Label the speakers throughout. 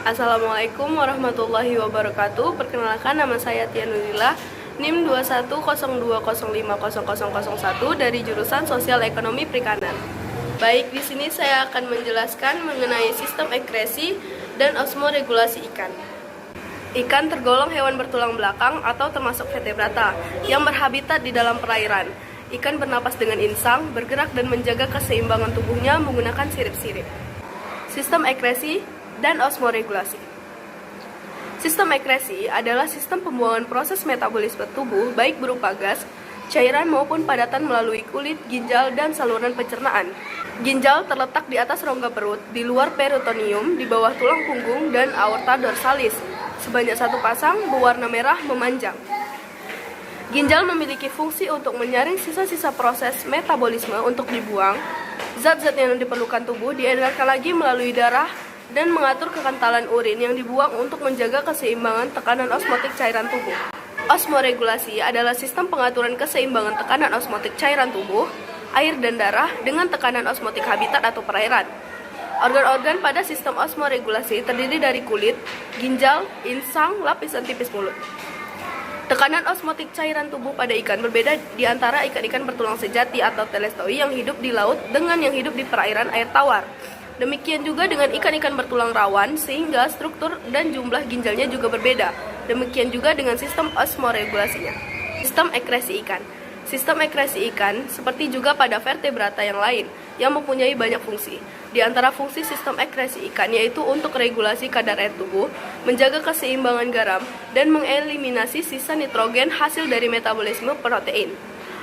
Speaker 1: Assalamualaikum warahmatullahi wabarakatuh. Perkenalkan, nama saya Tia Nurila, NIM 2102050001 dari jurusan Sosial Ekonomi Perikanan. Baik, di sini saya akan menjelaskan mengenai sistem ekresi dan osmoregulasi ikan. Ikan tergolong hewan bertulang belakang atau termasuk vertebrata yang berhabitat di dalam perairan. Ikan bernapas dengan insang, bergerak dan menjaga keseimbangan tubuhnya menggunakan sirip-sirip. Sistem ekresi dan osmoregulasi. Sistem ekresi adalah sistem pembuangan proses metabolisme tubuh baik berupa gas, cairan maupun padatan melalui kulit, ginjal, dan saluran pencernaan. Ginjal terletak di atas rongga perut, di luar peritoneum, di bawah tulang punggung, dan aorta dorsalis. Sebanyak satu pasang berwarna merah memanjang. Ginjal memiliki fungsi untuk menyaring sisa-sisa proses metabolisme untuk dibuang. Zat-zat yang diperlukan tubuh diedarkan lagi melalui darah dan mengatur kekantalan urin yang dibuang untuk menjaga keseimbangan tekanan osmotik cairan tubuh. Osmoregulasi adalah sistem pengaturan keseimbangan tekanan osmotik cairan tubuh, air dan darah dengan tekanan osmotik habitat atau perairan. Organ-organ pada sistem osmoregulasi terdiri dari kulit, ginjal, insang, lapisan tipis mulut. Tekanan osmotik cairan tubuh pada ikan berbeda di antara ikan-ikan bertulang sejati atau telestoi yang hidup di laut dengan yang hidup di perairan air tawar. Demikian juga dengan ikan-ikan bertulang rawan, sehingga struktur dan jumlah ginjalnya juga berbeda. Demikian juga dengan sistem osmoregulasinya. Sistem ekresi ikan. Sistem ekresi ikan seperti juga pada vertebrata yang lain, yang mempunyai banyak fungsi. Di antara fungsi sistem ekresi ikan yaitu untuk regulasi kadar air tubuh, menjaga keseimbangan garam, dan mengeliminasi sisa nitrogen hasil dari metabolisme protein.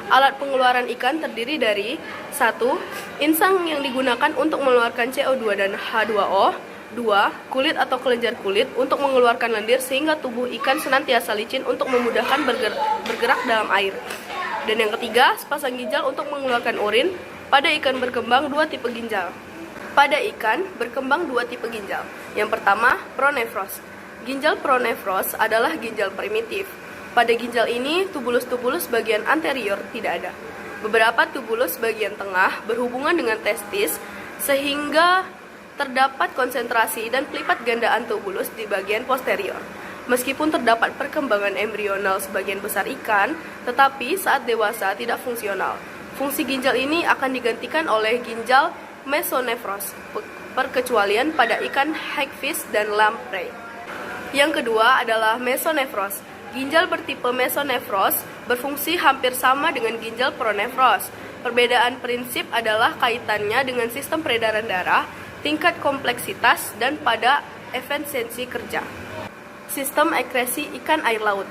Speaker 1: Alat pengeluaran ikan terdiri dari 1. Insang yang digunakan untuk mengeluarkan CO2 dan H2O. 2. Kulit atau kelenjar kulit untuk mengeluarkan lendir sehingga tubuh ikan senantiasa licin untuk memudahkan bergerak dalam air. Dan yang ketiga, sepasang ginjal untuk mengeluarkan urin. Pada ikan berkembang dua tipe ginjal. Pada ikan berkembang dua tipe ginjal. Yang pertama, pronefros. Ginjal pronefros adalah ginjal primitif. Pada ginjal ini, tubulus-tubulus bagian anterior tidak ada. Beberapa tubulus bagian tengah berhubungan dengan testis, sehingga terdapat konsentrasi dan pelipat gandaan tubulus di bagian posterior. Meskipun terdapat perkembangan embrional sebagian besar ikan, tetapi saat dewasa tidak fungsional. Fungsi ginjal ini akan digantikan oleh ginjal mesonefros, perkecualian pada ikan hagfish dan lamprey. Yang kedua adalah mesonefros. Ginjal bertipe mesonefros berfungsi hampir sama dengan ginjal pronefros. Perbedaan prinsip adalah kaitannya dengan sistem peredaran darah, tingkat kompleksitas, dan pada efisiensi kerja. Sistem ekresi ikan air laut.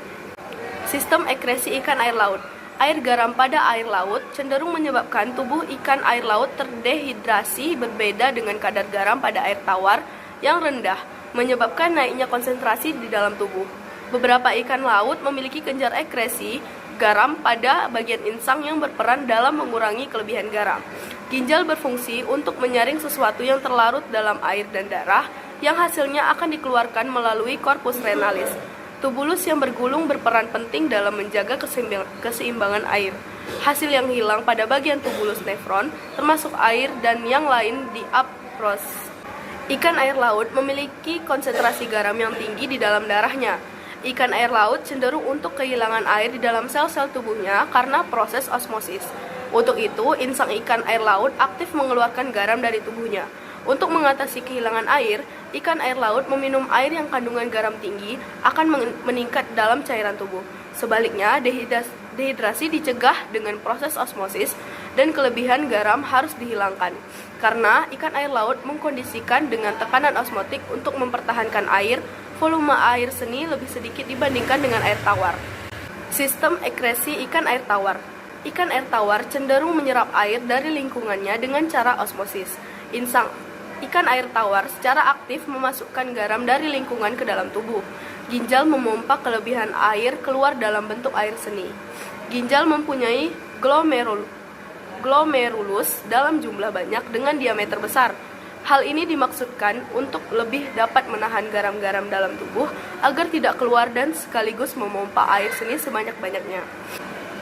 Speaker 1: Sistem ekresi ikan air laut. Air garam pada air laut cenderung menyebabkan tubuh ikan air laut terdehidrasi berbeda dengan kadar garam pada air tawar yang rendah, menyebabkan naiknya konsentrasi di dalam tubuh. Beberapa ikan laut memiliki kelenjar ekresi garam pada bagian insang yang berperan dalam mengurangi kelebihan garam. Ginjal berfungsi untuk menyaring sesuatu yang terlarut dalam air dan darah yang hasilnya akan dikeluarkan melalui corpus renalis. Tubulus yang bergulung berperan penting dalam menjaga keseimbangan air. Hasil yang hilang pada bagian tubulus nefron, termasuk air dan yang lain di apros. Ikan air laut memiliki konsentrasi garam yang tinggi di dalam darahnya. Ikan air laut cenderung untuk kehilangan air di dalam sel-sel tubuhnya karena proses osmosis. Untuk itu, insang ikan air laut aktif mengeluarkan garam dari tubuhnya. Untuk mengatasi kehilangan air, ikan air laut meminum air yang kandungan garam tinggi akan meningkat dalam cairan tubuh. Sebaliknya, dehidrasi dicegah dengan proses osmosis dan kelebihan garam harus dihilangkan. Karena ikan air laut mengkondisikan dengan tekanan osmotik untuk mempertahankan air, volume air seni lebih sedikit dibandingkan dengan air tawar. Sistem ekresi ikan air tawar. Ikan air tawar cenderung menyerap air dari lingkungannya dengan cara osmosis. Insang ikan air tawar secara aktif memasukkan garam dari lingkungan ke dalam tubuh. Ginjal memompa kelebihan air keluar dalam bentuk air seni. Ginjal mempunyai glomerulus dalam jumlah banyak dengan diameter besar. Hal ini dimaksudkan untuk lebih dapat menahan garam-garam dalam tubuh agar tidak keluar dan sekaligus memompa air seni sebanyak-banyaknya.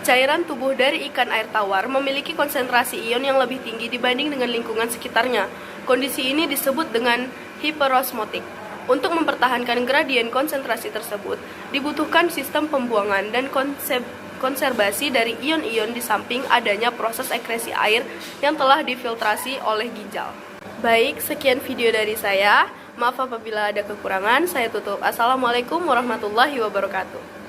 Speaker 1: Cairan tubuh dari ikan air tawar memiliki konsentrasi ion yang lebih tinggi dibanding dengan lingkungan sekitarnya. Kondisi ini disebut dengan hiperosmotik. Untuk mempertahankan gradien konsentrasi tersebut, dibutuhkan sistem pembuangan dan konservasi dari ion-ion di samping adanya proses ekresi air yang telah difiltrasi oleh ginjal. Baik, sekian video dari saya. Maaf apabila ada kekurangan, saya tutup. Assalamualaikum warahmatullahi wabarakatuh.